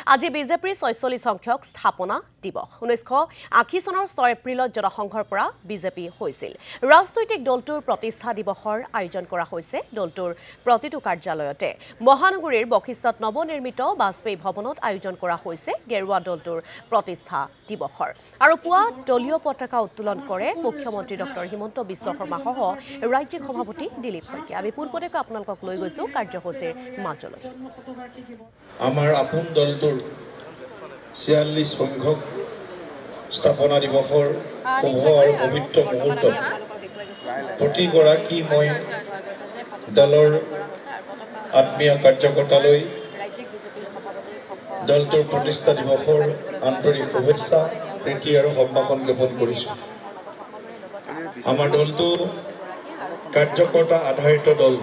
আজি বিজেপিৰ ৪৬ সংখ্যক স্থাপনা দিৱস ১৯৮০ চনৰ ৬ এপ্ৰিলত জনসংঘৰ পৰা বিজেপি হৈছিল। ৰাজনৈতিক দলটোৰ প্ৰতিষ্ঠা দিৱসৰ আয়োজন কৰা হৈছে দলটোৰ প্ৰতিটো কাৰ্যালয়তে। মহানগৰীৰ বশিষ্ঠত নৱনিৰ্মিত বাজপেয়ী ভৱনত আয়োজন কৰা হৈছে গেৰুৱা দলটোৰ প্ৰতিষ্ঠা দিৱসৰ। আৰু পুৱা দলীয় পতাকা উত্তোলন কৰে মুখ্যমন্ত্ৰী ডক্টৰ হিমন্ত বিশ্ব শৰ্মা সহ ৰাজ্যিক সভাপতি দিলীপ শইকীয়া। আমি পোনপটীয়াকৈ আপোনালোকক লৈ গৈছো কাৰ্যসূচীৰ মাজলৈ। আমাৰ আপোন দলটোৰ ৪৬ সংখ্যক স্থাপনা দিৱসৰ শুভ আৰু পবিত্ৰ মুহূৰ্তত প্ৰতিগৰাকী মই দলৰ আত্মীয় কাৰ্যকৰ্তালৈ দলটোৰ প্ৰতিষ্ঠা দিৱসৰ আন্তৰিক শুভেচ্ছা প্ৰীতি আৰু সম্ভাষণ জ্ঞাপন কৰিছোঁ। আমাৰ দলটো কাৰ্যকৰ্তা আধাৰিত দল,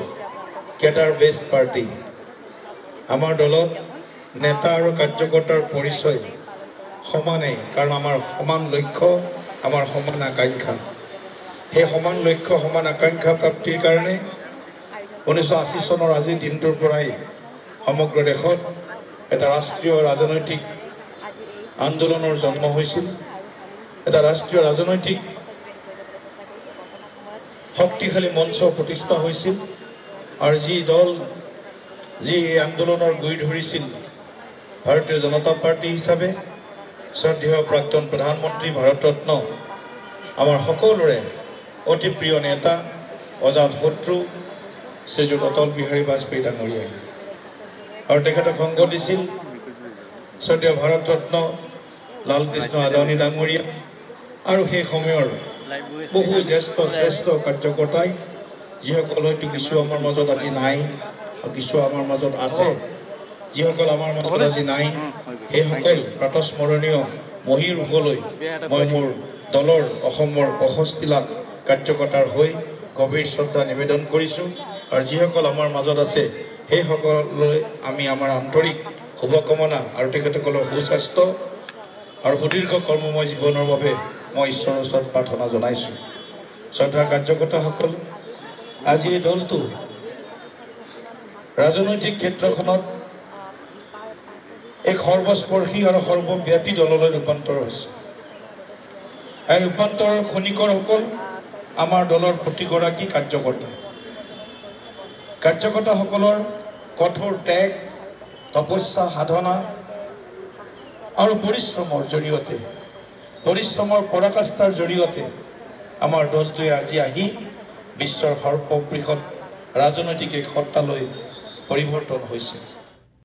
কেডাৰ বেছ পাৰ্টি। আমাৰ দলত নেতা আৰু কাৰ্যকৰ্তাৰ পৰিচয় সমানেই, কাৰণ আমাৰ সমান লক্ষ্য, আমাৰ সমান আকাংক্ষা। সেই সমান লক্ষ্য সমান আকাংক্ষা প্ৰাপ্তিৰ কাৰণে ১৯৮০ চনৰ আজিৰ দিনটোৰ পৰাই সমগ্ৰ দেশত এটা ৰাষ্ট্ৰীয় ৰাজনৈতিক আন্দোলনৰ জন্ম হৈছিল। এটা ৰাষ্ট্ৰীয় ৰাজনৈতিক শক্তিশালী মঞ্চ প্ৰতিষ্ঠা হৈছিল। আৰু যি এই আন্দোলনৰ গুৰি ধৰিছিল ভাৰতীয় জনতা পাৰ্টি হিচাপে শ্ৰদ্ধেয় প্ৰাক্তন প্ৰধানমন্ত্ৰী ভাৰতৰত্ন আমাৰ সকলোৰে অতি প্ৰিয় নেতা অজাত শত্ৰু শ্ৰীযুত অটল বিহাৰী বাজপেয়ী ডাঙৰীয়াই। আৰু তেখেতক সংগ দিছিল শ্ৰদ্ধেয় ভাৰতৰত্ন লালকৃষ্ণ আদৱানী ডাঙৰীয়া আৰু সেই সময়ৰ বহু জ্যেষ্ঠ শ্ৰেষ্ঠ কাৰ্যকৰ্তাই, যিসকল হয়তো কিছু আমাৰ মাজত আজি নাই আৰু কিছু আমাৰ মাজত আছে। যিসকল আমাৰ মাজত আজি নাই সেইসকল প্ৰাতঃস্মৰণীয় মহীৰূহলৈ মই মোৰ দলৰ অসমৰ ৬৫ লাখ কাৰ্যকৰ্তাৰ হৈ গভীৰ শ্ৰদ্ধা নিবেদন কৰিছোঁ। আৰু যিসকল আমাৰ মাজত আছে সেইসকললৈ আমি আমাৰ আন্তৰিক শুভকামনা আৰু তেখেতসকলৰ সুস্বাস্থ্য আৰু সুদীৰ্ঘ কৰ্মময় জীৱনৰ বাবে মই ঈশ্বৰৰ ওচৰত প্ৰাৰ্থনা জনাইছোঁ। শ্ৰদ্ধাৰ কাৰ্যকৰ্তাসকল, আজি এই দলটো ৰাজনৈতিক ক্ষেত্ৰখনত এক সৰ্বস্পৰ্শী আৰু সৰ্বব্যাপী দললৈ ৰূপান্তৰ হৈছে। এই ৰূপান্তৰৰ খনিকৰসকল আমাৰ দলৰ প্ৰতিগৰাকী কাৰ্যকৰ্তাসকলৰ কঠোৰ ত্যাগ, তপস্যা, সাধনা আৰু পৰিশ্ৰমৰ পৰাকাষ্ঠাৰ জৰিয়তে আমাৰ দলটোৱে আজি আহি বিশ্বৰ সৰ্ববৃহৎ ৰাজনৈতিক এক সত্তালৈ পৰিৱৰ্তন হৈছে।